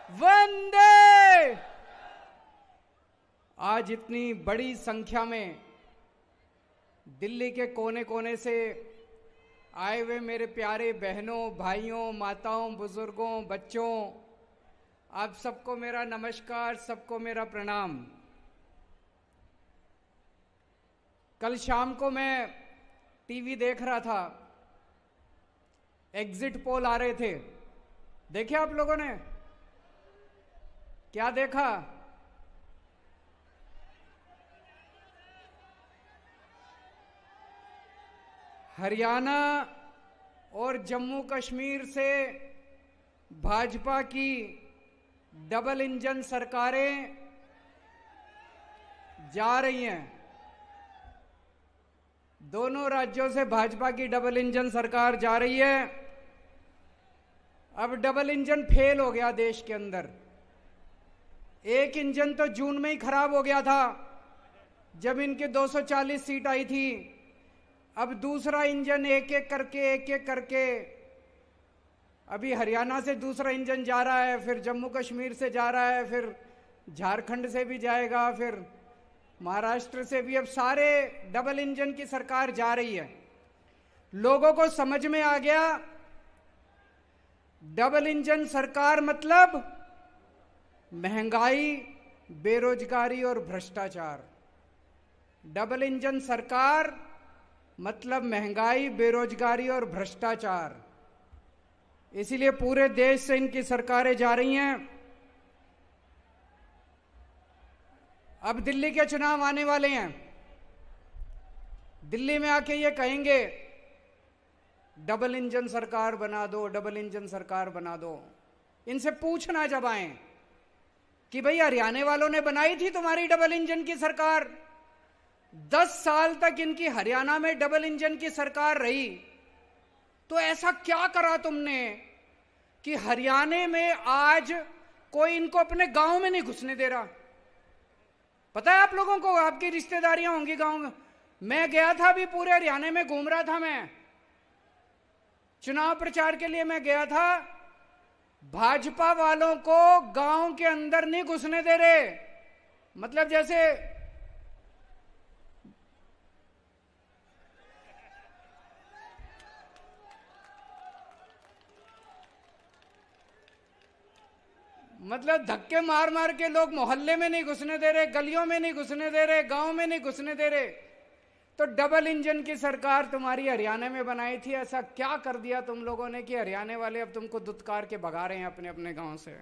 वंदे। आज इतनी बड़ी संख्या में दिल्ली के कोने कोने से आए हुए मेरे प्यारे बहनों, भाइयों, माताओं, बुजुर्गों, बच्चों, आप सबको मेरा नमस्कार, सबको मेरा प्रणाम। कल शाम को मैं टीवी देख रहा था, एग्जिट पोल आ रहे थे। देखे आप लोगों ने? क्या देखा? हरियाणा और जम्मू कश्मीर से भाजपा की डबल इंजन सरकारें जा रही हैं। दोनों राज्यों से भाजपा की डबल इंजन सरकार जा रही है। अब डबल इंजन फेल हो गया देश के अंदर। एक इंजन तो जून में ही खराब हो गया था जब इनके 240 सीट आई थी। अब दूसरा इंजन एक एक करके अभी हरियाणा से दूसरा इंजन जा रहा है, फिर जम्मू कश्मीर से जा रहा है, फिर झारखंड से भी जाएगा, फिर महाराष्ट्र से भी। अब सारे डबल इंजन की सरकार जा रही है। लोगों को समझ में आ गया डबल इंजन सरकार मतलब महंगाई, बेरोजगारी और भ्रष्टाचार। डबल इंजन सरकार मतलब महंगाई, बेरोजगारी और भ्रष्टाचार। इसीलिए पूरे देश से इनकी सरकारें जा रही हैं। अब दिल्ली के चुनाव आने वाले हैं। दिल्ली में आके ये कहेंगे डबल इंजन सरकार बना दो, डबल इंजन सरकार बना दो। इनसे पूछना जब आए कि भाई हरियाणा वालों ने बनाई थी तुम्हारी डबल इंजन की सरकार, 10 साल तक इनकी हरियाणा में डबल इंजन की सरकार रही, तो ऐसा क्या करा तुमने कि हरियाणा में आज कोई इनको अपने गांव में नहीं घुसने दे रहा? पता है आप लोगों को, आपकी रिश्तेदारियां होंगी गांव में। मैं गया था, अभी पूरे हरियाणा में घूम रहा था, मैं चुनाव प्रचार के लिए मैं गया था। भाजपा वालों को गांव के अंदर नहीं घुसने दे रहे। मतलब जैसे धक्के मार मार के लोग मोहल्ले में नहीं घुसने दे रहे, गलियों में नहीं घुसने दे रहे, गांव में नहीं घुसने दे रहे। तो डबल इंजन की सरकार तुम्हारी हरियाणा में बनाई थी। ऐसा क्या कर दिया तुम लोगों ने कि हरियाणा वाले अब तुमको दुत्कार के भगा रहे हैं अपने अपने गांव से?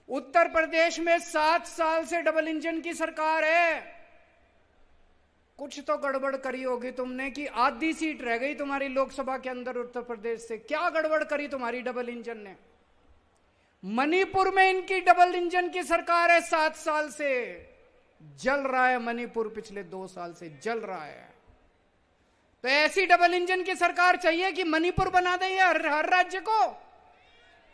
उत्तर प्रदेश में 7 साल से डबल इंजन की सरकार है। कुछ तो गड़बड़ करी होगी तुमने कि आधी सीट रह गई तुम्हारी लोकसभा के अंदर उत्तर प्रदेश से। क्या गड़बड़ करी तुम्हारी डबल इंजन ने? मणिपुर में इनकी डबल इंजन की सरकार है, 7 साल से जल रहा है मणिपुर, पिछले 2 साल से जल रहा है। तो ऐसी डबल इंजन की सरकार चाहिए कि मणिपुर बना दे हर राज्य को?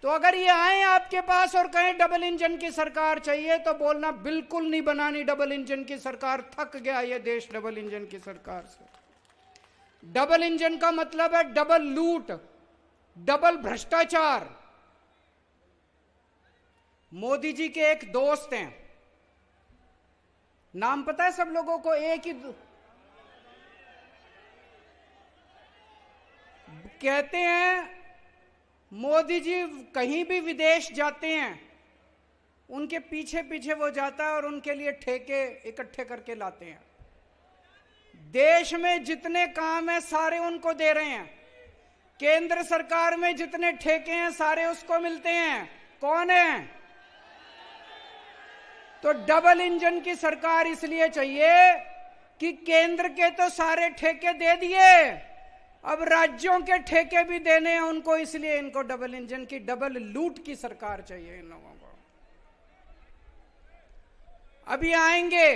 तो अगर ये आए आपके पास और कहें डबल इंजन की सरकार चाहिए, तो बोलना बिल्कुल नहीं बनानी डबल इंजन की सरकार। थक गया ये देश डबल इंजन की सरकार से। डबल इंजन का मतलब है डबल लूट, डबल भ्रष्टाचार। मोदी जी के एक दोस्त हैं, नाम पता है सब लोगों को? एक ही कहते हैं मोदी जी कहीं भी विदेश जाते हैं, उनके पीछे पीछे वो जाता है और उनके लिए ठेके इकट्ठे करके लाते हैं। देश में जितने काम है सारे उनको दे रहे हैं। केंद्र सरकार में जितने ठेके हैं सारे उसको मिलते हैं। कौन है? तो डबल इंजन की सरकार इसलिए चाहिए कि केंद्र के तो सारे ठेके दे दिए, अब राज्यों के ठेके भी देने हैं उनको, इसलिए इनको डबल इंजन की, डबल लूट की सरकार चाहिए इन लोगों को। अभी आएंगे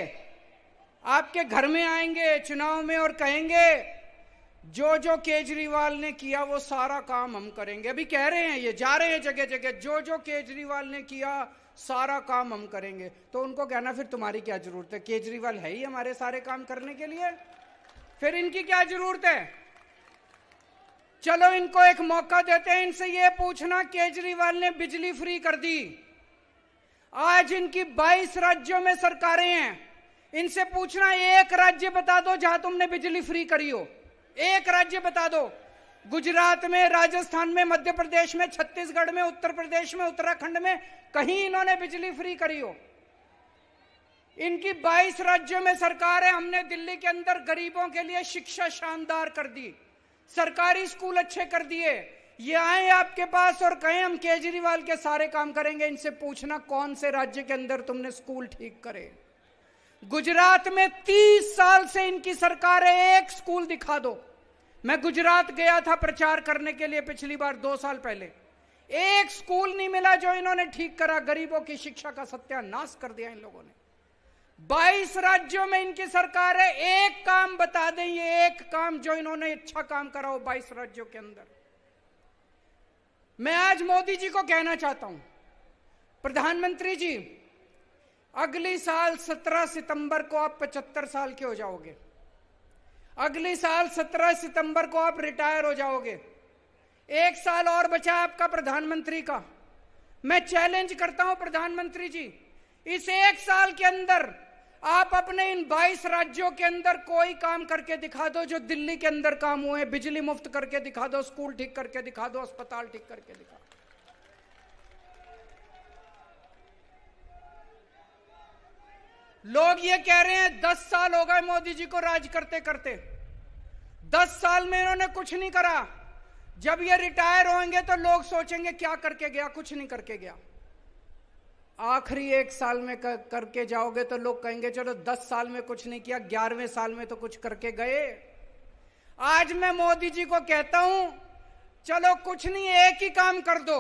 आपके घर में, आएंगे चुनाव में और कहेंगे जो जो केजरीवाल ने किया वो सारा काम हम करेंगे। अभी कह रहे हैं, ये जा रहे हैं जगह जगह, जो जो केजरीवाल ने किया सारा काम हम करेंगे। तो उनको कहना फिर तुम्हारी क्या जरूरत है? केजरीवाल है ही हमारे सारे काम करने के लिए, फिर इनकी क्या जरूरत है? चलो इनको एक मौका देते हैं, इनसे ये पूछना केजरीवाल ने बिजली फ्री कर दी, आज इनकी 22 राज्यों में सरकारें हैं। इनसे पूछना, एक राज्य बता दो जहां तुमने बिजली फ्री करी हो। एक राज्य बता दो। गुजरात में, राजस्थान में, मध्य प्रदेश में, छत्तीसगढ़ में, उत्तर प्रदेश में, उत्तराखंड में कहीं इन्होंने बिजली फ्री करी हो? इनकी 22 राज्यों में सरकार है। हमने दिल्ली के अंदर गरीबों के लिए शिक्षा शानदार कर दी, सरकारी स्कूल अच्छे कर दिए। ये आए आपके पास और कहें हम केजरीवाल के सारे काम करेंगे। इनसे पूछना, कौन से राज्य के अंदर तुमने स्कूल ठीक करे? गुजरात में 30 साल से इनकी सरकार है, एक स्कूल दिखा दो। मैं गुजरात गया था प्रचार करने के लिए पिछली बार 2 साल पहले। एक स्कूल नहीं मिला जो इन्होंने ठीक करा। गरीबों की शिक्षा का सत्यानाश कर दिया इन लोगों ने। 22 राज्यों में इनकी सरकार है, एक काम बता दें, ये एक काम जो इन्होंने अच्छा काम करा हो 22 राज्यों के अंदर। मैं आज मोदी जी को कहना चाहता हूं, प्रधानमंत्री जी, अगली साल 17 सितंबर को आप 75 साल के हो जाओगे। अगली साल 17 सितंबर को आप रिटायर हो जाओगे। 1 साल और बचा आपका प्रधानमंत्री का। मैं चैलेंज करता हूं प्रधानमंत्री जी, इस 1 साल के अंदर आप अपने इन 22 राज्यों के अंदर कोई काम करके दिखा दो जो दिल्ली के अंदर काम हुए। बिजली मुफ्त करके दिखा दो, स्कूल ठीक करके दिखा दो, अस्पताल ठीक करके दिखा दो। लोग ये कह रहे हैं 10 साल हो गए मोदी जी को राज करते करते, 10 साल में इन्होंने कुछ नहीं करा। जब ये रिटायर होंगे तो लोग सोचेंगे क्या करके गया, कुछ नहीं करके गया। आखिरी 1 साल में करके जाओगे तो लोग कहेंगे चलो 10 साल में कुछ नहीं किया, 11वें साल में तो कुछ करके गए। आज मैं मोदी जी को कहता हूं, चलो कुछ नहीं, एक ही काम कर दो।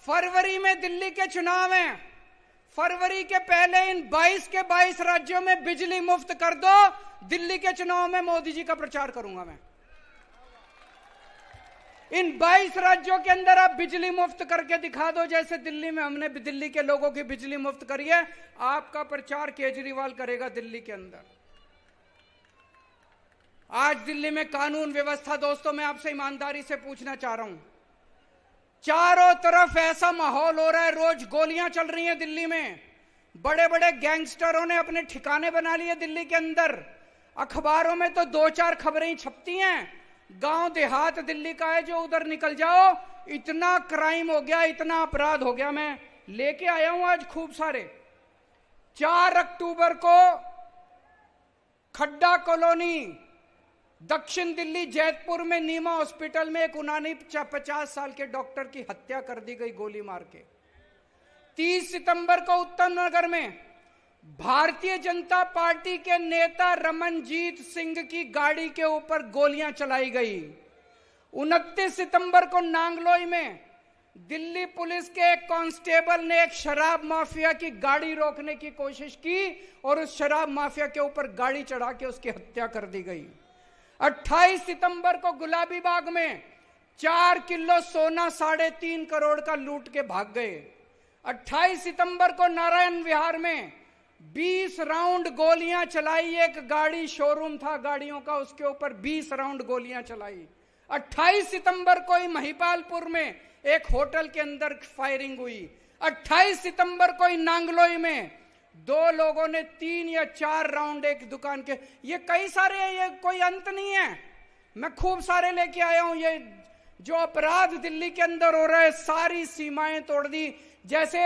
फरवरी में दिल्ली के चुनाव हैं, फरवरी के पहले इन 22 के 22 राज्यों में बिजली मुफ्त कर दो। दिल्ली के चुनाव में मोदी जी का प्रचार करूंगा मैं। इन 22 राज्यों के अंदर आप बिजली मुफ्त करके दिखा दो, जैसे दिल्ली में हमने दिल्ली के लोगों की बिजली मुफ्त करी है। आपका प्रचार केजरीवाल करेगा दिल्ली के अंदर। आज दिल्ली में कानून व्यवस्था, दोस्तों मैं आपसे ईमानदारी से पूछना चाह रहा हूं, चारों तरफ ऐसा माहौल हो रहा है, रोज गोलियां चल रही हैं दिल्ली में। बड़े बड़े गैंगस्टरों ने अपने ठिकाने बना लिए दिल्ली के अंदर। अखबारों में तो 2-4 खबरें ही छपती हैं। गांव देहात दिल्ली का है, जो उधर निकल जाओ इतना क्राइम हो गया, इतना अपराध हो गया। मैं लेके आया हूं आज खूब सारे। 4 अक्टूबर को खड्डा कॉलोनी, दक्षिण दिल्ली जैतपुर में नीमा हॉस्पिटल में एक 49 साल के डॉक्टर की हत्या कर दी गई गोली मार के। 30 सितंबर को उत्तम नगर में भारतीय जनता पार्टी के नेता रमनजीत सिंह की गाड़ी के ऊपर गोलियां चलाई गई। 29 सितंबर को नांगलोई में दिल्ली पुलिस के एक कांस्टेबल ने एक शराब माफिया की गाड़ी रोकने की कोशिश की और उस शराब माफिया के ऊपर गाड़ी चढ़ा के उसकी हत्या कर दी गई। 28 सितंबर को गुलाबी बाग में 4 किलो सोना 3.5 करोड़ का लूट के भाग गए। 28 सितंबर को नारायण विहार में 20 राउंड गोलियां चलाई। एक गाड़ी, शोरूम था गाड़ियों का, उसके ऊपर 20 राउंड गोलियां चलाई। 28 सितंबर को ही महिपालपुर में एक होटल के अंदर फायरिंग हुई। 28 सितंबर को ही नांगलोई में 2 लोगों ने 3 या 4 राउंड एक दुकान के। ये कई सारे हैं, ये कोई अंत नहीं है। मैं खूब सारे लेके आया हूं। ये जो अपराध दिल्ली के अंदर हो रहा है, सारी सीमाएं तोड़ दी। जैसे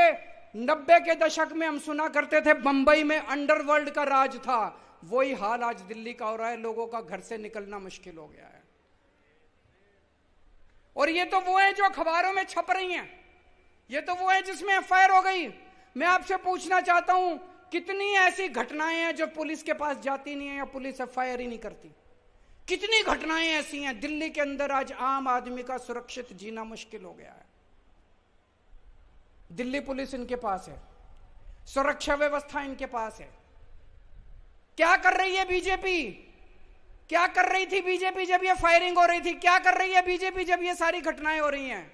90 के दशक में हम सुना करते थे बंबई में अंडरवर्ल्ड का राज था, वही हाल आज दिल्ली का हो रहा है। लोगों का घर से निकलना मुश्किल हो गया है। और ये तो वो है जो अखबारों में छप रही हैं, ये तो वो है जिसमें एफआईआर हो गई। मैं आपसे पूछना चाहता हूं, कितनी ऐसी घटनाएं हैं जो पुलिस के पास जाती नहीं है या पुलिस एफआईआर ही नहीं करती? कितनी घटनाएं ऐसी हैं दिल्ली के अंदर? आज आम आदमी का सुरक्षित जीना मुश्किल हो गया है। दिल्ली पुलिस इनके पास है, सुरक्षा व्यवस्था इनके पास है। क्या कर रही है बीजेपी? क्या कर रही थी बीजेपी जब ये फायरिंग हो रही थी? क्या कर रही है बीजेपी जब ये सारी घटनाएं हो रही हैं?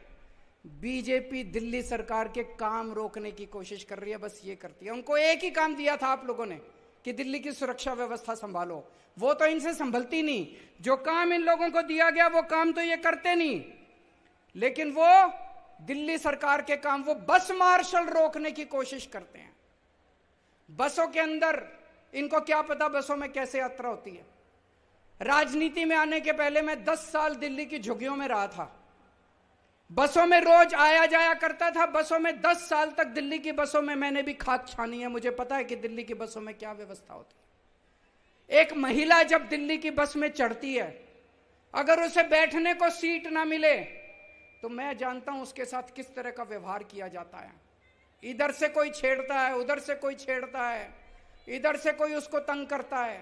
बीजेपी दिल्ली सरकार के काम रोकने की कोशिश कर रही है, बस ये करती है। उनको एक ही काम दिया था आप लोगों ने कि दिल्ली की सुरक्षा व्यवस्था संभालो, वो तो इनसे संभलती नहीं। जो काम इन लोगों को दिया गया वो काम तो ये करते नहीं, लेकिन वो दिल्ली सरकार के काम, वो बस मार्शल रोकने की कोशिश करते हैं। बसों के अंदर इनको क्या पता बसों में कैसे यात्रा होती है। राजनीति में आने के पहले मैं 10 साल दिल्ली की झुग्गियों में रहा था। बसों में रोज आया जाया करता था। बसों में 10 साल तक दिल्ली की बसों में मैंने भी खाक छानी है। मुझे पता है कि दिल्ली की बसों में क्या व्यवस्था होती है। एक महिला जब दिल्ली की बस में चढ़ती है, अगर उसे बैठने को सीट ना मिले तो मैं जानता हूं उसके साथ किस तरह का व्यवहार किया जाता है। इधर से कोई छेड़ता है, उधर से कोई छेड़ता है, इधर से कोई उसको तंग करता है।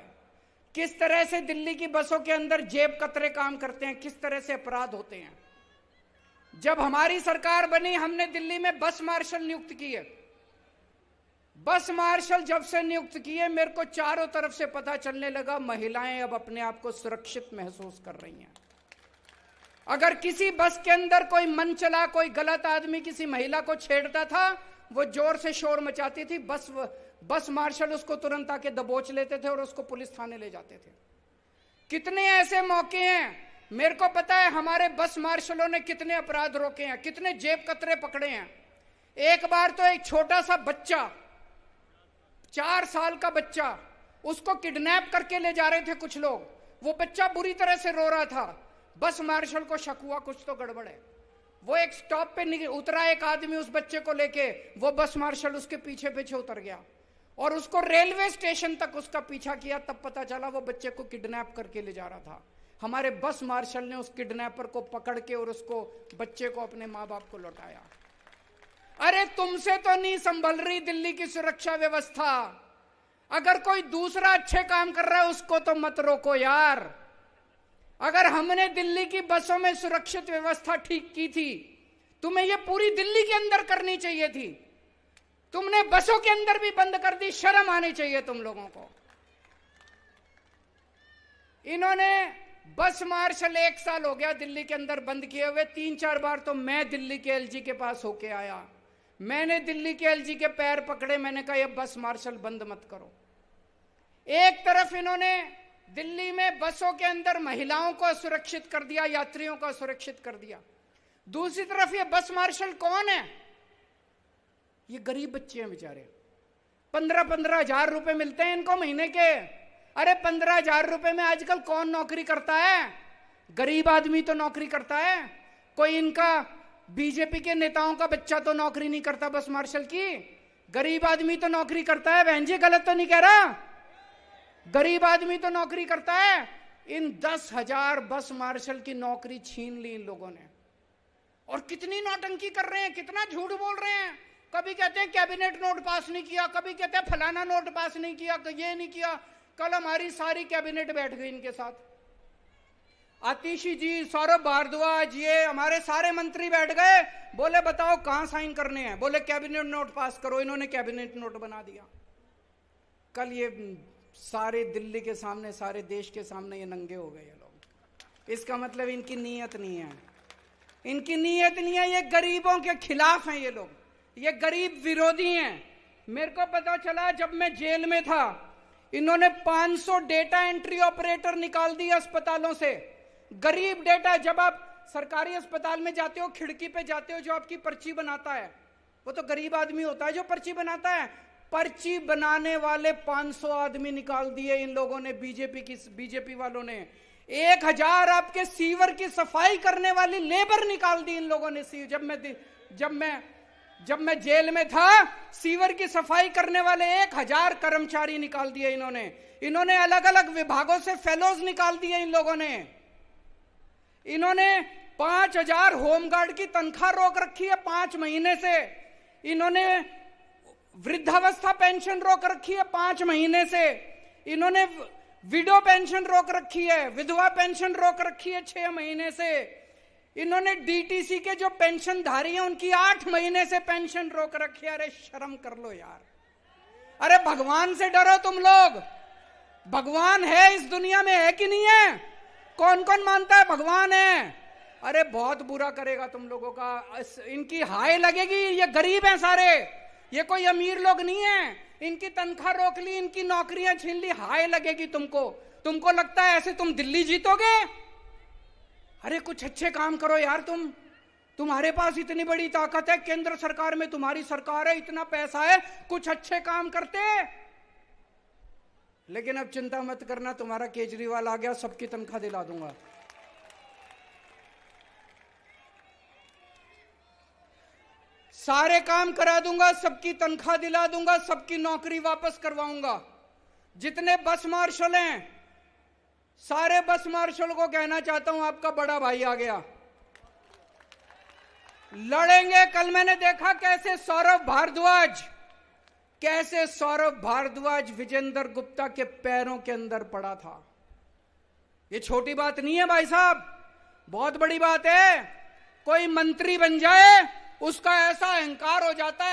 किस तरह से दिल्ली की बसों के अंदर जेब कतरे काम करते हैं, किस तरह से अपराध होते हैं। जब हमारी सरकार बनी, हमने दिल्ली में बस मार्शल नियुक्त किए। बस मार्शल जब से नियुक्त किए, मेरे को चारों तरफ से पता चलने लगा महिलाएं अब अपने आप को सुरक्षित महसूस कर रही हैं। अगर किसी बस के अंदर कोई मन चला, कोई गलत आदमी किसी महिला को छेड़ता था, वो जोर से शोर मचाती थी, बस मार्शल उसको तुरंत आके दबोच लेते थे और उसको पुलिस थाने ले जाते थे। कितने ऐसे मौके हैं, मेरे को पता है हमारे बस मार्शलों ने कितने अपराध रोके हैं, कितने जेब कतरे पकड़े हैं। एक बार तो एक छोटा सा बच्चा, 4 साल का बच्चा, उसको किडनैप करके ले जा रहे थे कुछ लोग। वो बच्चा बुरी तरह से रो रहा था। बस मार्शल को शक हुआ कुछ तो गड़बड़ है। वो एक स्टॉप पे उतरा, एक आदमी उस बच्चे को लेके, वो बस मार्शल उसके पीछे पीछे उतर गया और उसको रेलवे स्टेशन तक उसका पीछा किया। तब पता चला वो बच्चे को किडनैप करके ले जा रहा था। हमारे बस मार्शल ने उस किडनैपर को पकड़ के और उसको, बच्चे को, अपने माँ बाप को लौटाया। अरे तुमसे तो नहीं संभल रही दिल्ली की सुरक्षा व्यवस्था। अगर कोई दूसरा अच्छे काम कर रहा है उसको तो मत रोको यार। अगर हमने दिल्ली की बसों में सुरक्षित व्यवस्था ठीक की थी, तुम्हें यह पूरी दिल्ली के अंदर करनी चाहिए थी। तुमने बसों के अंदर भी बंद कर दी। शर्म आनी चाहिए तुम लोगों को। इन्होंने बस मार्शल 1 साल हो गया दिल्ली के अंदर बंद किए हुए। 3-4 बार तो मैं दिल्ली के एलजी के पास होके आया। मैंने दिल्ली के एलजी के पैर पकड़े, मैंने कहा ये बस मार्शल बंद मत करो। एक तरफ इन्होंने दिल्ली में बसों के अंदर महिलाओं को सुरक्षित कर दिया, यात्रियों को सुरक्षित कर दिया। दूसरी तरफ ये बस मार्शल कौन है? ये गरीब बच्चे हैं बेचारे। 15-15 हजार रुपए मिलते हैं इनको महीने के। अरे 15 हजार रुपए में आजकल कौन नौकरी करता है? गरीब आदमी तो नौकरी करता है। कोई इनका बीजेपी के नेताओं का बच्चा तो नौकरी नहीं करता बस मार्शल की। गरीब आदमी तो नौकरी करता है। बहन जी गलत तो नहीं कह रहा? गरीब आदमी तो नौकरी करता है। इन 10,000 बस मार्शल की नौकरी छीन ली इन लोगों ने। और कितनी नौटंकी कर रहे हैं, कितना झूठ बोल रहे हैं। कभी कहते हैं कैबिनेट नोट पास नहीं किया, कभी कहते हैं फलाना नोट पास नहीं किया, ये नहीं किया। कल हमारी सारी कैबिनेट बैठ गई इनके साथ। आतिशी जी, सौरभ भारद्वाज, ये हमारे सारे मंत्री बैठ गए। बोले बताओ कहां साइन करने हैं? बोले कैबिनेट नोट पास करो। इन्होंने कैबिनेट नोट बना दिया। कल ये सारे दिल्ली के सामने, सारे देश के सामने ये नंगे हो गए ये लोग। इसका मतलब इनकी नीयत नहीं है। इनकी नीयत नहीं है। ये गरीबों के खिलाफ हैं ये लोग। ये गरीब विरोधी हैं। मेरे को पता चला जब मैं जेल में था, इन्होंने 500 डेटा एंट्री ऑपरेटर निकाल दिए अस्पतालों से। गरीब डेटा, जब आप सरकारी अस्पताल में जाते हो, खिड़की पे जाते हो, जो आपकी पर्ची बनाता है वो तो गरीब आदमी होता है जो पर्ची बनाता है। पर्ची बनाने वाले 500 आदमी निकाल दिए इन लोगों ने, बीजेपी वालों ने। 1000 आपके सीवर की सफाई करने वाली लेबर निकाल दी इन लोगों ने। जब मैं जेल में था, सीवर की सफाई करने वाले 1000 कर्मचारी निकाल दिए इन्होंने। इन्होंने अलग अलग विभागों से फेलोज निकाल दिए इन लोगों ने। इन्होंने 5000 होमगार्ड की तनख्वाह रोक रखी है 5 महीने से। इन्होंने वृद्धावस्था पेंशन रोक रखी है 5 महीने से। इन्होंने विडो पेंशन रोक रखी है, विधवा पेंशन रोक रखी है 6 महीने से। इन्होंने डीटीसी के जो पेंशनधारी हैं उनकी 8 महीने से पेंशन रोक रखी है। अरे शर्म कर लो यार। अरे भगवान से डरो तुम लोग। भगवान है इस दुनिया में, है कि नहीं है? कौन कौन मानता है भगवान है? अरे बहुत बुरा करेगा तुम लोगों का। इनकी हाय लगेगी। ये गरीब हैं सारे, ये कोई अमीर लोग नहीं है। इनकी तनख्वाह रोक ली, इनकी नौकरियां छीन ली, हाय लगेगी तुमको। तुमको लगता है ऐसे तुम दिल्ली जीतोगे? अरे कुछ अच्छे काम करो यार तुम। तुम्हारे पास इतनी बड़ी ताकत है, केंद्र सरकार में तुम्हारी सरकार है, इतना पैसा है, कुछ अच्छे काम करते। लेकिन अब चिंता मत करना, तुम्हारा केजरीवाल आ गया, सबकी तनख्वाह दिला दूंगा। सारे काम करा दूंगा, सबकी तनख्वाह दिला दूंगा, सबकी नौकरी वापस करवाऊंगा। जितने बस मार्शल हैं, सारे बस मार्शल को कहना चाहता हूं, आपका बड़ा भाई आ गया, लड़ेंगे। कल मैंने देखा कैसे सौरभ भारद्वाज विजेंद्र गुप्ता के पैरों के अंदर पड़ा था। ये छोटी बात नहीं है भाई साहब, बहुत बड़ी बात है। कोई मंत्री बन जाए, उसका ऐसा अहंकार हो जाता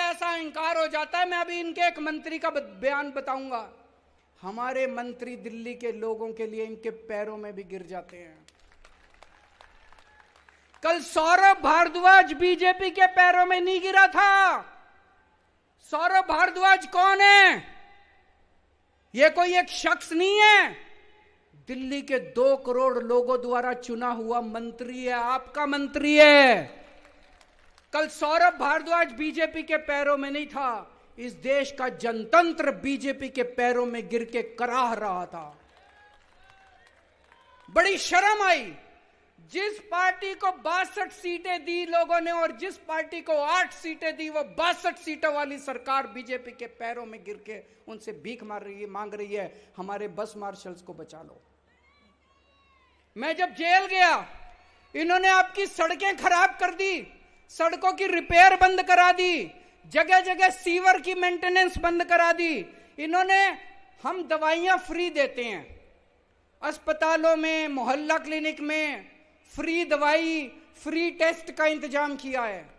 है, मैं अभी इनके एक मंत्री का बयान बताऊंगा। हमारे मंत्री दिल्ली के लोगों के लिए इनके पैरों में भी गिर जाते हैं। कल सौरभ भारद्वाज बीजेपी के पैरों में नहीं गिरा था। सौरभ भारद्वाज कौन है? यह कोई एक शख्स नहीं है, दिल्ली के 2 करोड़ लोगों द्वारा चुना हुआ मंत्री है, आपका मंत्री है। कल सौरभ भारद्वाज बीजेपी के पैरों में नहीं था, इस देश का जनतंत्र बीजेपी के पैरों में गिर के कराह रहा था। बड़ी शर्म आई, जिस पार्टी को 62 सीटें दी लोगों ने और जिस पार्टी को 8 सीटें दी, वो 62 सीटों वाली सरकार बीजेपी के पैरों में गिर के उनसे भीख मांग रही है, हमारे बस मार्शल्स को बचा लो। मैं जब जेल गया, इन्होंने आपकी सड़कें खराब कर दी, सड़कों की रिपेयर बंद करा दी, जगह जगह सीवर की मेंटेनेंस बंद करा दी। इन्होंने, हम दवाइयां फ्री देते हैं अस्पतालों में, मोहल्ला क्लिनिक में, फ्री दवाई, फ्री टेस्ट का इंतजाम किया है।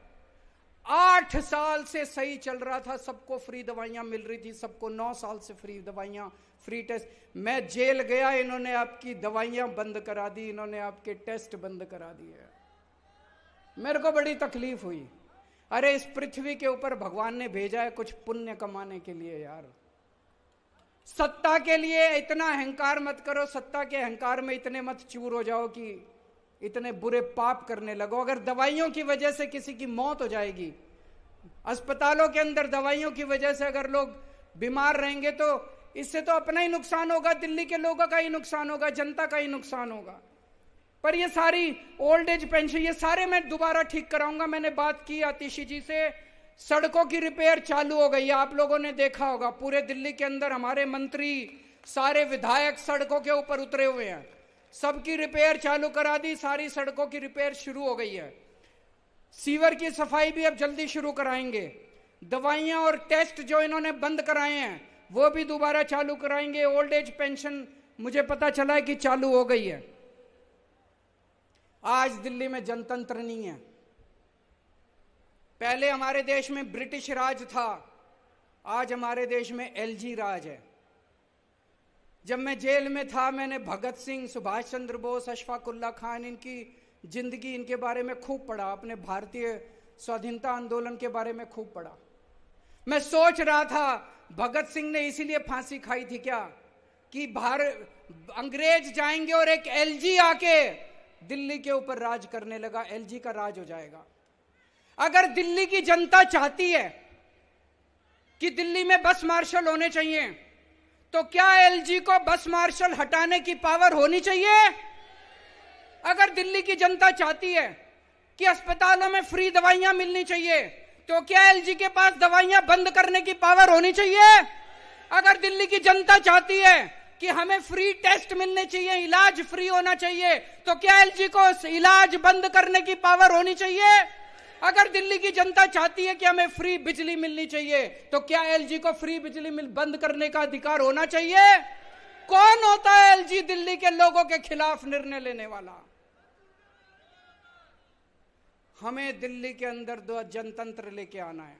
8 साल से सही चल रहा था, सबको फ्री दवाइयां मिल रही थी, सबको 9 साल से फ्री दवाइयां, फ्री टेस्ट। मैं जेल गया, इन्होंने आपकी दवाइयां बंद करा दी, इन्होंने आपके टेस्ट बंद करा दिए। मेरे को बड़ी तकलीफ हुई। अरे इस पृथ्वी के ऊपर भगवान ने भेजा है कुछ पुण्य कमाने के लिए यार। सत्ता के लिए इतना अहंकार मत करो, सत्ता के अहंकार में इतने मत चूर हो जाओ कि इतने बुरे पाप करने लगो। अगर दवाइयों की वजह से किसी की मौत हो जाएगी, अस्पतालों के अंदर दवाइयों की वजह से अगर लोग बीमार रहेंगे, तो इससे तो अपना ही नुकसान होगा, दिल्ली के लोगों का ही नुकसान होगा, जनता का ही नुकसान होगा। पर ये सारी ओल्ड एज पेंशन, ये सारे मैं दोबारा ठीक कराऊंगा। मैंने बात की आतिशी जी से, सड़कों की रिपेयर चालू हो गई है, आप लोगों ने देखा होगा। पूरे दिल्ली के अंदर हमारे मंत्री, सारे विधायक सड़कों के ऊपर उतरे हुए हैं, सबकी रिपेयर चालू करा दी, सारी सड़कों की रिपेयर शुरू हो गई है। सीवर की सफाई भी अब जल्दी शुरू कराएंगे। दवाइयां और टेस्ट जो इन्होंने बंद कराए हैं वो भी दोबारा चालू कराएंगे। ओल्ड एज पेंशन मुझे पता चला है कि चालू हो गई है। आज दिल्ली में जनतंत्र नहीं है। पहले हमारे देश में ब्रिटिश राज था, आज हमारे देश में एलजी राज है। जब मैं जेल में था, मैंने भगत सिंह, सुभाष चंद्र बोस, अशफाक उल्लाह खान, इनकी जिंदगी, इनके बारे में खूब पढ़ा, अपने भारतीय स्वाधीनता आंदोलन के बारे में खूब पढ़ा। मैं सोच रहा था भगत सिंह ने इसीलिए फांसी खाई थी क्या, कि अंग्रेज जाएंगे और एक एलजी आके दिल्ली के ऊपर राज करने लगा, एलजी का राज हो जाएगा। अगर दिल्ली की जनता चाहती है कि दिल्ली में बस मार्शल होने चाहिए, तो क्या एलजी को बस मार्शल हटाने की पावर होनी चाहिए? अगर दिल्ली की जनता चाहती है कि अस्पतालों में फ्री दवाइयां मिलनी चाहिए, तो क्या एलजी के पास दवाइयां बंद करने की पावर होनी चाहिए? अगर दिल्ली की जनता चाहती है कि हमें फ्री टेस्ट मिलने चाहिए, इलाज फ्री होना चाहिए, तो क्या एलजी को इलाज बंद करने की पावर होनी चाहिए? अगर दिल्ली की जनता चाहती है कि हमें फ्री बिजली मिलनी चाहिए, तो क्या एलजी को फ्री बिजली बंद करने का अधिकार होना चाहिए? कौन होता है एलजी दिल्ली के लोगों के खिलाफ निर्णय लेने वाला? हमें दिल्ली के अंदर दो जनतंत्र लेके आना है,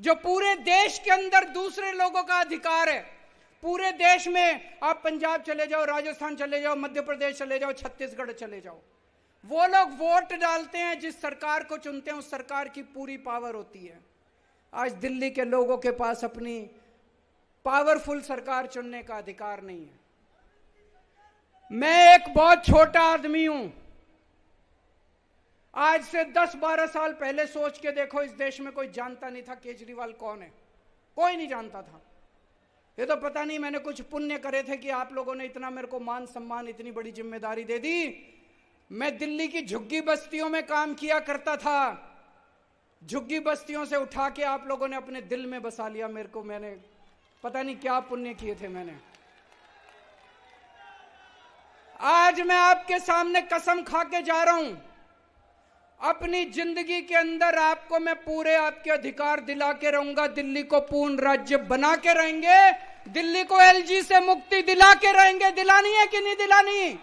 जो पूरे देश के अंदर दूसरे लोगों का अधिकार है। पूरे देश में आप पंजाब चले जाओ, राजस्थान चले जाओ, मध्य प्रदेश चले जाओ, छत्तीसगढ़ चले जाओ, वो लोग वोट डालते हैं, जिस सरकार को चुनते हैं उस सरकार की पूरी पावर होती है। आज दिल्ली के लोगों के पास अपनी पावरफुल सरकार चुनने का अधिकार नहीं है। मैं एक बहुत छोटा आदमी हूं, आज से 10-12 साल पहले सोच के देखो, इस देश में कोई जानता नहीं था केजरीवाल कौन है, कोई नहीं जानता था। ये तो पता नहीं मैंने कुछ पुण्य करे थे कि आप लोगों ने इतना मेरे को मान सम्मान, इतनी बड़ी जिम्मेदारी दे दी। मैं दिल्ली की झुग्गी बस्तियों में काम किया करता था, झुग्गी बस्तियों से उठा के आप लोगों ने अपने दिल में बसा लिया मेरे को। मैंने पता नहीं क्या पुण्य किए थे मैंने। आज मैं आपके सामने कसम खा के जा रहा हूं, अपनी जिंदगी के अंदर आपको मैं पूरे आपके अधिकार दिला के रहूंगा। दिल्ली को पूर्ण राज्य बना के रहेंगे, दिल्ली को एलजी से मुक्ति दिला के रहेंगे। दिलानी है कि नहीं दिलानी?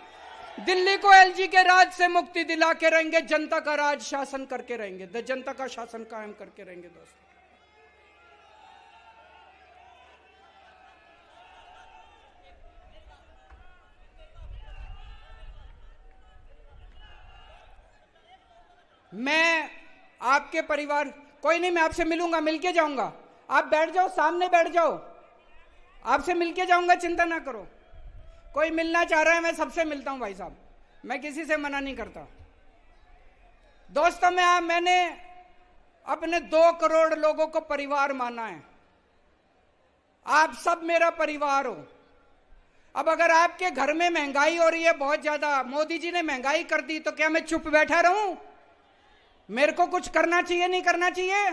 दिल्ली को एलजी के राज से मुक्ति दिला के रहेंगे, जनता का राज शासन करके रहेंगे, जनता का शासन कायम करके रहेंगे। दोस्तों, मैं आपके परिवार, कोई नहीं, मैं आपसे मिलूंगा, मिलके जाऊंगा। आप बैठ जाओ, सामने बैठ जाओ, आपसे मिलके जाऊंगा, चिंता ना करो। कोई मिलना चाह रहा है, मैं सबसे मिलता हूं भाई साहब, मैं किसी से मना नहीं करता। दोस्तों, मैंने अपने 2 करोड़ लोगों को परिवार माना है। आप सब मेरा परिवार हो। अब अगर आपके घर में महंगाई हो रही है बहुत ज्यादा, मोदी जी ने महंगाई कर दी, तो क्या मैं चुप बैठा रहूं? मेरे को कुछ करना चाहिए, नहीं करना चाहिए?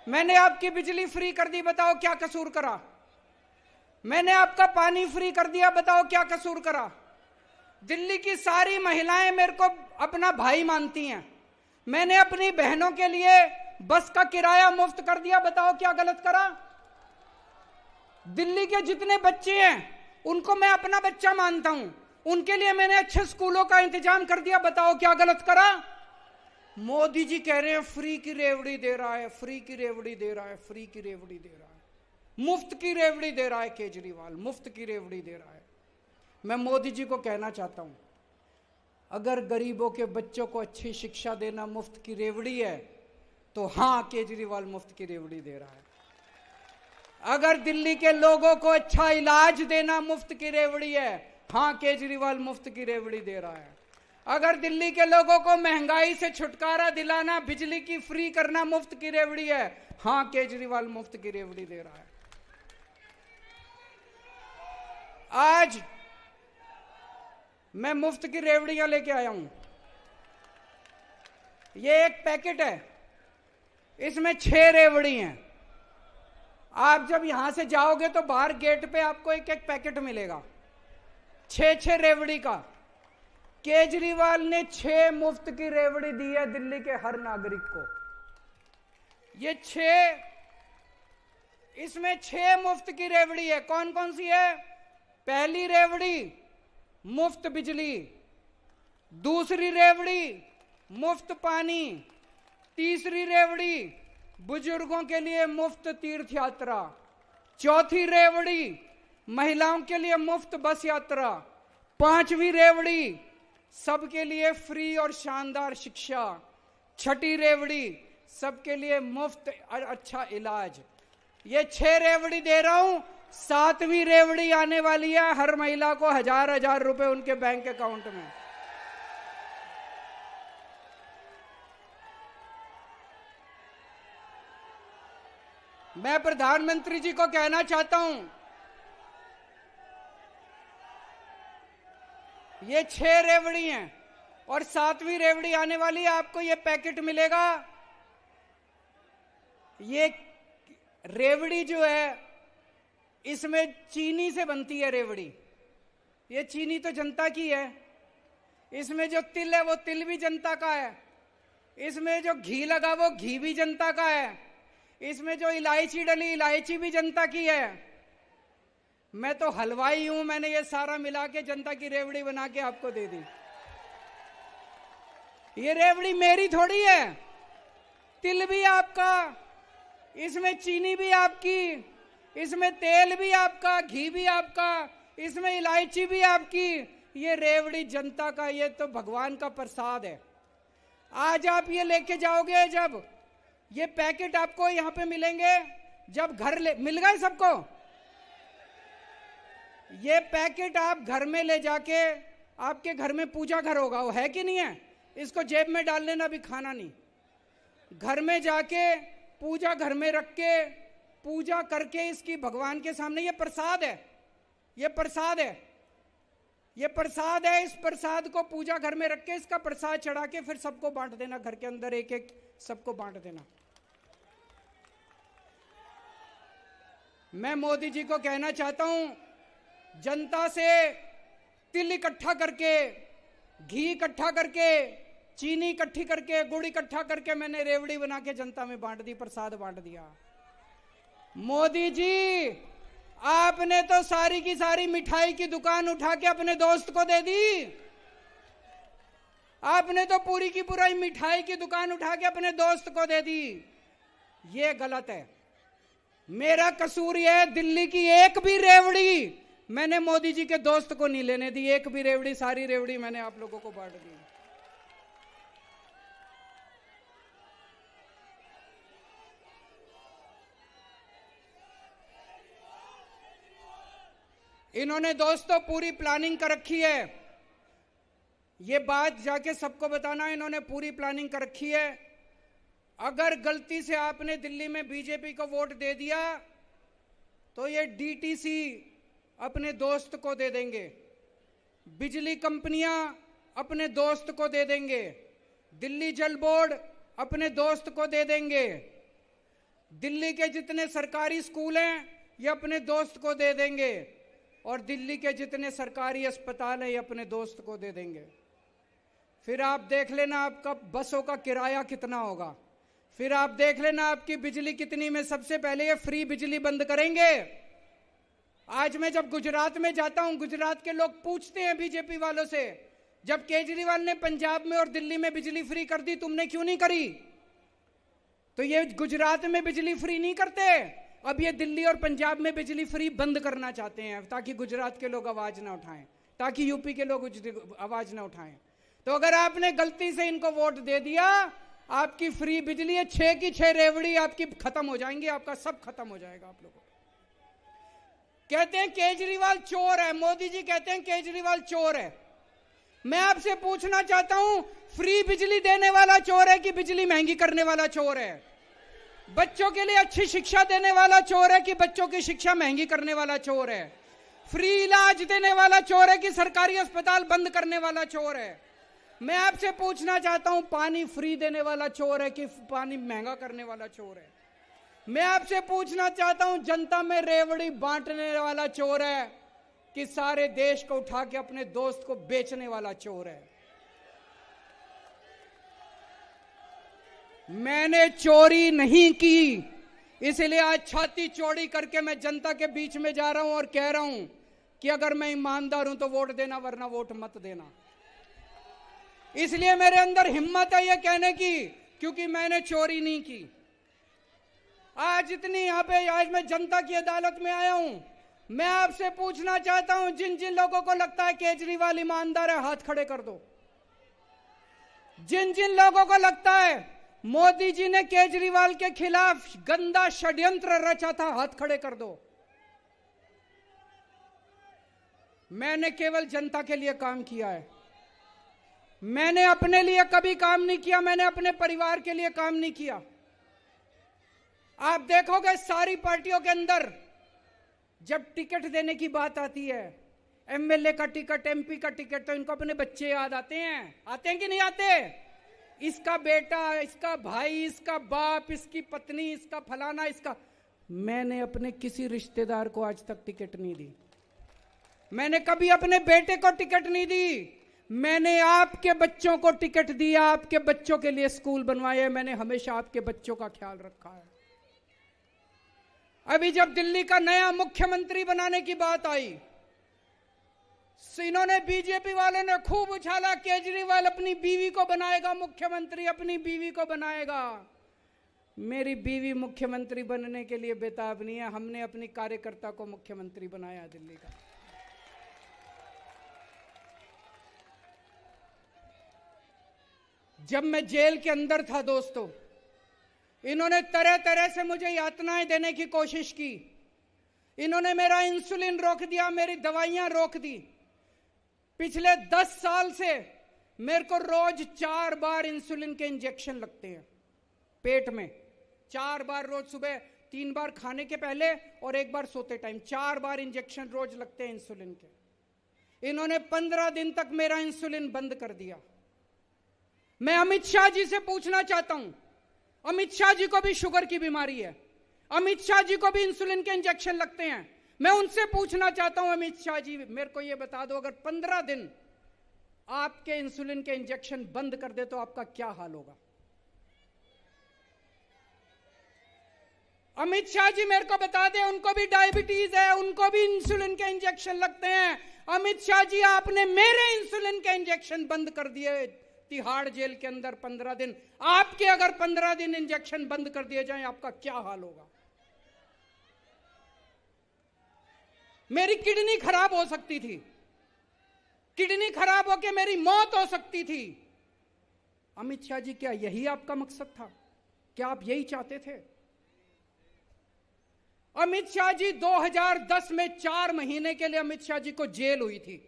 मैंने आपकी बिजली फ्री कर दी, बताओ क्या कसूर करा? मैंने आपका पानी फ्री कर दिया, बताओ क्या कसूर करा? दिल्ली की सारी महिलाएं मेरे को अपना भाई मानती हैं। मैंने अपनी बहनों के लिए बस का किराया मुफ्त कर दिया, बताओ क्या गलत करा? दिल्ली के जितने बच्चे हैं उनको मैं अपना बच्चा मानता हूं, उनके लिए मैंने अच्छे स्कूलों का इंतजाम कर दिया, बताओ क्या गलत करा? मोदी जी कह रहे हैं फ्री की रेवड़ी दे रहा है, फ्री की रेवड़ी दे रहा है, फ्री की रेवड़ी दे रहा है, मुफ्त की रेवड़ी दे रहा है केजरीवाल, मुफ्त की रेवड़ी दे रहा है। मैं मोदी जी को कहना चाहता हूं, अगर गरीबों के बच्चों को अच्छी शिक्षा देना मुफ्त की रेवड़ी है, तो हां, केजरीवाल मुफ्त की रेवड़ी दे रहा है। अगर दिल्ली के लोगों को अच्छा इलाज देना मुफ्त की रेवड़ी है, हां, केजरीवाल मुफ्त की रेवड़ी दे रहा है। अगर दिल्ली के लोगों को महंगाई से छुटकारा दिलाना, बिजली की फ्री करना मुफ्त की रेवड़ी है, हां, केजरीवाल मुफ्त की रेवड़ी दे रहा है। आज मैं मुफ्त की रेवड़ियां लेके आया हूं। ये एक पैकेट है, इसमें 6 रेवड़ी हैं। आप जब यहां से जाओगे तो बाहर गेट पे आपको एक एक पैकेट मिलेगा, 6 रेवड़ी का। केजरीवाल ने 6 मुफ्त की रेवड़ी दी है दिल्ली के हर नागरिक को। ये 6, इसमें 6 मुफ्त की रेवड़ी है। कौन कौन सी है? पहली रेवड़ी मुफ्त बिजली, दूसरी रेवड़ी मुफ्त पानी, तीसरी रेवड़ी बुजुर्गों के लिए मुफ्त तीर्थ यात्रा, चौथी रेवड़ी महिलाओं के लिए मुफ्त बस यात्रा, 5वीं रेवड़ी सबके लिए फ्री और शानदार शिक्षा, 6ठी रेवड़ी सबके लिए मुफ्त और अच्छा इलाज। ये 6 रेवड़ी दे रहा हूं, 7वीं रेवड़ी आने वाली है, हर महिला को 1000-1000 रुपए उनके बैंक अकाउंट में। मैं प्रधानमंत्री जी को कहना चाहता हूं, ये 6 रेवड़ी हैं और 7वीं रेवड़ी आने वाली है। आपको ये पैकेट मिलेगा। ये रेवड़ी जो है, इसमें चीनी से बनती है रेवड़ी। ये चीनी तो जनता की है। इसमें जो तिल है वो तिल भी जनता का है। इसमें जो घी लगा वो घी भी जनता का है। इसमें जो इलायची डली इलायची भी जनता की है। मैं तो हलवाई हूं, मैंने ये सारा मिला के जनता की रेवड़ी बना के आपको दे दी। ये रेवड़ी मेरी थोड़ी है, तिल भी आपका, इसमें चीनी भी आपकी, इसमें तेल भी आपका, घी भी आपका, इसमें इलायची भी आपकी। ये रेवड़ी जनता का, ये तो भगवान का प्रसाद है। आज आप ये लेके जाओगे, जब ये पैकेट आपको यहाँ पे मिलेंगे, जब घर मिल गए सबको, ये पैकेट आप घर में ले जाके, आपके घर में पूजा घर होगा, वो है कि नहीं है? इसको जेब में डाल लेना, भी खाना नहीं। घर में जाके पूजा घर में रख के पूजा करके इसकी भगवान के सामने, ये प्रसाद है, ये प्रसाद है, ये प्रसाद है। इस प्रसाद को पूजा घर में रख के इसका प्रसाद चढ़ा के फिर सबको बांट देना, घर के अंदर एक एक सबको बांट देना। मैं मोदी जी को कहना चाहता हूं, जनता से तिल इकट्ठा करके, घी इकट्ठा करके, चीनी इकट्ठी करके, गुड़ इकट्ठा करके मैंने रेवड़ी बना के जनता में बांट दी, प्रसाद बांट दिया। मोदी जी, आपने तो सारी की सारी मिठाई की दुकान उठा के अपने दोस्त को दे दी। आपने तो पूरी की पूरी मिठाई की दुकान उठा के अपने दोस्त को दे दी। ये गलत है। मेरा कसूर यह है, दिल्ली की एक भी रेवड़ी मैंने मोदी जी के दोस्त को नहीं लेने दी। एक भी रेवड़ी, सारी रेवड़ी मैंने आप लोगों को बांट दी। इन्होंने दोस्तों पूरी प्लानिंग कर रखी है। ये बात जाके सबको बताना, इन्होंने पूरी प्लानिंग कर रखी है। अगर गलती से आपने दिल्ली में बीजेपी को वोट दे दिया तो ये डीटीसी अपने दोस्त को दे देंगे, बिजली कंपनियां अपने दोस्त को दे देंगे, दिल्ली जल बोर्ड अपने दोस्त को दे देंगे, दिल्ली के जितने सरकारी स्कूल हैं ये अपने दोस्त को दे देंगे, और दिल्ली के जितने सरकारी अस्पताल हैं ये अपने दोस्त को दे देंगे। फिर आप देख लेना आपका बसों का किराया कितना होगा, फिर आप देख लेना आपकी बिजली कितनी में। सबसे पहले ये फ्री बिजली बंद करेंगे। आज मैं जब गुजरात में जाता हूं, गुजरात के लोग पूछते हैं बीजेपी वालों से, जब केजरीवाल ने पंजाब में और दिल्ली में बिजली फ्री कर दी, तुमने क्यों नहीं करी? तो ये गुजरात में बिजली फ्री नहीं करते, अब ये दिल्ली और पंजाब में बिजली फ्री बंद करना चाहते हैं, ताकि गुजरात के लोग आवाज ना उठाएं, ताकि यूपी के लोग आवाज ना उठाएं। तो अगर आपने गलती से इनको वोट दे दिया, आपकी फ्री बिजली है, 6 की 6 रेवड़ी आपकी खत्म हो जाएंगी, आपका सब खत्म हो जाएगा। आप लोगों कहते हैं केजरीवाल चोर है, मोदी जी कहते हैं केजरीवाल चोर है। मैं आपसे पूछना चाहता हूं, फ्री बिजली देने वाला चोर है कि बिजली महंगी करने वाला चोर है? बच्चों के लिए अच्छी शिक्षा देने वाला चोर है कि बच्चों की शिक्षा महंगी करने वाला चोर है? फ्री इलाज देने वाला चोर है कि सरकारी अस्पताल बंद करने वाला चोर है? मैं आपसे पूछना चाहता हूं, पानी फ्री देने वाला चोर है कि पानी महंगा करने वाला चोर है? मैं आपसे पूछना चाहता हूं, जनता में रेवड़ी बांटने वाला चोर है कि सारे देश को उठा के अपने दोस्त को बेचने वाला चोर है? मैंने चोरी नहीं की, इसलिए आज छाती चौड़ी करके मैं जनता के बीच में जा रहा हूं और कह रहा हूं कि अगर मैं ईमानदार हूं तो वोट देना, वरना वोट मत देना। इसलिए मेरे अंदर हिम्मत है ये कहने की, क्योंकि मैंने चोरी नहीं की। आज इतनी यहां पे, आज मैं जनता की अदालत में आया हूं। मैं आपसे पूछना चाहता हूं, जिन जिन लोगों को लगता है केजरीवाल ईमानदार है, हाथ खड़े कर दो। जिन जिन लोगों को लगता है मोदी जी ने केजरीवाल के खिलाफ गंदा षड्यंत्र रचा था, हाथ खड़े कर दो। मैंने केवल जनता के लिए काम किया है, मैंने अपने लिए कभी काम नहीं किया, मैंने अपने परिवार के लिए काम नहीं किया। आप देखोगे सारी पार्टियों के अंदर जब टिकट देने की बात आती है, एमएलए का टिकट, एमपी का टिकट, तो इनको अपने बच्चे याद आते हैं। आते हैं कि नहीं आते? इसका बेटा, इसका भाई, इसका बाप, इसकी पत्नी, इसका फलाना, इसका। मैंने अपने किसी रिश्तेदार को आज तक टिकट नहीं दी, मैंने कभी अपने बेटे को टिकट नहीं दी। मैंने आपके बच्चों को टिकट दिया, आपके बच्चों के लिए स्कूल बनवाए, मैंने हमेशा आपके बच्चों का ख्याल रखा है। अभी जब दिल्ली का नया मुख्यमंत्री बनाने की बात आई, इन्होंने बीजेपी वाले ने खूब उछाला, केजरीवाल अपनी बीवी को बनाएगा मुख्यमंत्री, अपनी बीवी को बनाएगा। मेरी बीवी मुख्यमंत्री बनने के लिए बेताब नहीं है, हमने अपनी कार्यकर्ता को मुख्यमंत्री बनाया दिल्ली का। जब मैं जेल के अंदर था दोस्तों, इन्होंने तरह तरह से मुझे यातनाएं देने की कोशिश की। इन्होंने मेरा इंसुलिन रोक दिया, मेरी दवाइयां रोक दी। पिछले 10 साल से मेरे को रोज 4 बार इंसुलिन के इंजेक्शन लगते हैं पेट में, 4 बार रोज, सुबह 3 बार खाने के पहले और 1 बार सोते टाइम, 4 बार इंजेक्शन रोज लगते हैं इंसुलिन के। इन्होंने 15 दिन तक मेरा इंसुलिन बंद कर दिया। मैं अमित शाह जी से पूछना चाहता हूं, अमित शाह जी को भी शुगर की बीमारी है, अमित शाह जी को भी इंसुलिन के इंजेक्शन लगते हैं। मैं उनसे पूछना चाहता हूं, अमित शाह जी मेरे को यह बता दो, अगर 15 दिन आपके इंसुलिन के इंजेक्शन बंद कर दे तो आपका क्या हाल होगा? अमित शाह जी मेरे को बता दे, उनको भी डायबिटीज है, उनको भी इंसुलिन के इंजेक्शन लगते हैं। अमित शाह जी आपने मेरे इंसुलिन के इंजेक्शन बंद कर दिए तिहाड़ जेल के अंदर 15 दिन। आपके अगर 15 दिन इंजेक्शन बंद कर दिए जाएं, आपका क्या हाल होगा? मेरी किडनी खराब हो सकती थी, किडनी खराब होकर मेरी मौत हो सकती थी। अमित शाह जी क्या यही आपका मकसद था? क्या आप यही चाहते थे? अमित शाह जी 2010 में 4 महीने के लिए अमित शाह जी को जेल हुई थी,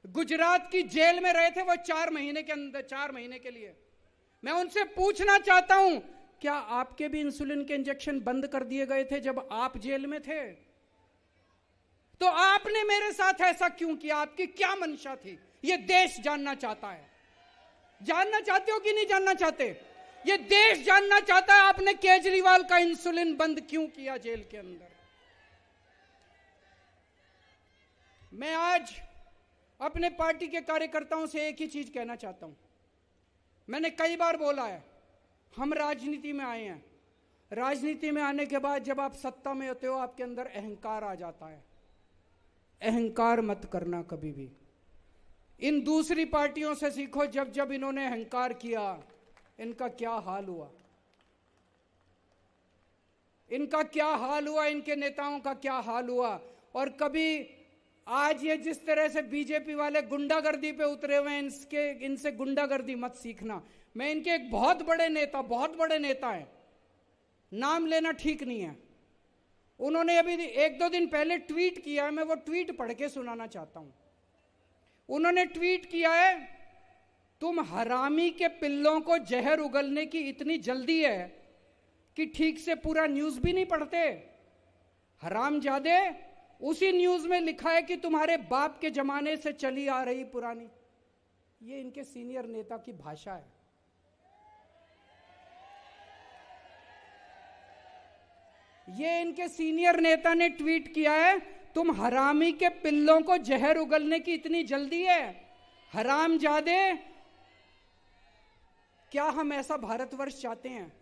गुजरात की जेल में रहे थे वो 4 महीने के अंदर, 4 महीने के लिए। मैं उनसे पूछना चाहता हूं, क्या आपके भी इंसुलिन के इंजेक्शन बंद कर दिए गए थे जब आप जेल में थे? तो आपने मेरे साथ ऐसा क्यों किया? आपकी क्या मंशा थी? यह देश जानना चाहता है। जानना चाहते हो कि नहीं जानना चाहते? यह देश जानना चाहता है आपने केजरीवाल का इंसुलिन बंद क्यों किया जेल के अंदर। मैं आज अपने पार्टी के कार्यकर्ताओं से एक ही चीज कहना चाहता हूं। मैंने कई बार बोला है, हम राजनीति में आए हैं, राजनीति में आने के बाद जब आप सत्ता में होते हो आपके अंदर अहंकार आ जाता है। अहंकार मत करना कभी भी। इन दूसरी पार्टियों से सीखो, जब जब इन्होंने अहंकार किया इनका क्या हाल हुआ, इनका क्या हाल हुआ, इनके नेताओं का क्या हाल हुआ। और कभी आज ये जिस तरह से बीजेपी वाले गुंडागर्दी पे उतरे हुए हैं, इनसे गुंडागर्दी मत सीखना। मैं इनके एक बहुत बड़े नेता हैं, नाम लेना ठीक नहीं है, उन्होंने अभी 1-2 दिन पहले ट्वीट किया है, मैं वो ट्वीट पढ़ के सुनाना चाहता हूं। उन्होंने ट्वीट किया है, तुम हरामी के पिल्लों को जहर उगलने की इतनी जल्दी है कि ठीक से पूरा न्यूज भी नहीं पढ़ते। हरामजादे, उसी न्यूज में लिखा है कि तुम्हारे बाप के जमाने से चली आ रही पुरानी। ये इनके सीनियर नेता की भाषा है। ये इनके सीनियर नेता ने ट्वीट किया है, तुम हरामी के पिल्लों को जहर उगलने की इतनी जल्दी है। हरामजादे, क्या हम ऐसा भारतवर्ष चाहते हैं?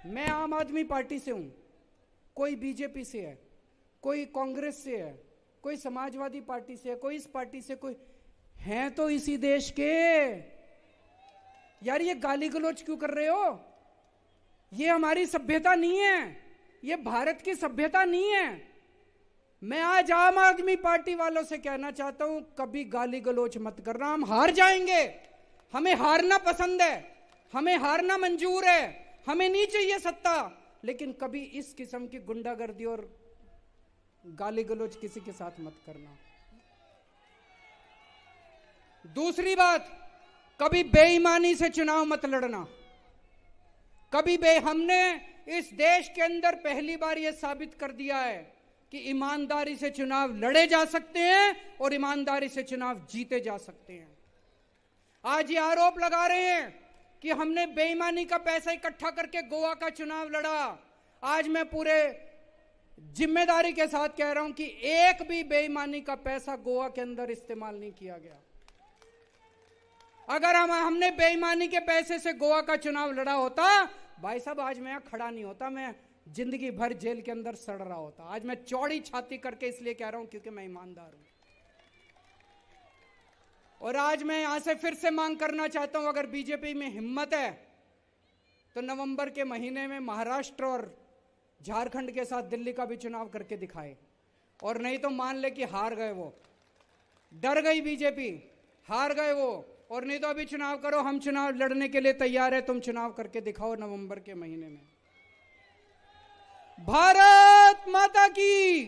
मैं आम आदमी पार्टी से हूं, कोई बीजेपी से है, कोई कांग्रेस से है, कोई समाजवादी पार्टी से है, कोई इस पार्टी से, कोई हैं तो इसी देश के। यार ये गाली गलौज क्यों कर रहे हो? ये हमारी सभ्यता नहीं है, ये भारत की सभ्यता नहीं है। मैं आज आम आदमी पार्टी वालों से कहना चाहता हूं, कभी गाली गलौज मत करना। हम हार जाएंगे, हमें हारना पसंद है, हमें हारना मंजूर है, हमें नहीं चाहिए सत्ता, लेकिन कभी इस किस्म की गुंडागर्दी और गाली गलौज किसी के साथ मत करना। दूसरी बात, कभी बेईमानी से चुनाव मत लड़ना। कभी हमने इस देश के अंदर पहली बार यह साबित कर दिया है कि ईमानदारी से चुनाव लड़े जा सकते हैं और ईमानदारी से चुनाव जीते जा सकते हैं। आज ये आरोप लगा रहे हैं कि हमने बेईमानी का पैसा इकट्ठा करके गोवा का चुनाव लड़ा। आज मैं पूरे जिम्मेदारी के साथ कह रहा हूं कि एक भी बेईमानी का पैसा गोवा के अंदर इस्तेमाल नहीं किया गया। अगर हमने बेईमानी के पैसे से गोवा का चुनाव लड़ा होता, भाई साहब आज मैं यहां खड़ा नहीं होता, मैं जिंदगी भर जेल के अंदर सड़ रहा होता। आज मैं चौड़ी छाती करके इसलिए कह रहा हूं क्योंकि मैं ईमानदार हूं। और आज मैं यहां से फिर से मांग करना चाहता हूं, अगर बीजेपी में हिम्मत है तो नवंबर के महीने में महाराष्ट्र और झारखंड के साथ दिल्ली का भी चुनाव करके दिखाए। और नहीं तो मान ले कि हार गए, वो डर गई बीजेपी, हार गए वो, और नहीं तो अभी चुनाव करो, हम चुनाव लड़ने के लिए तैयार है, तुम चुनाव करके दिखाओ नवंबर के महीने में। भारत माता की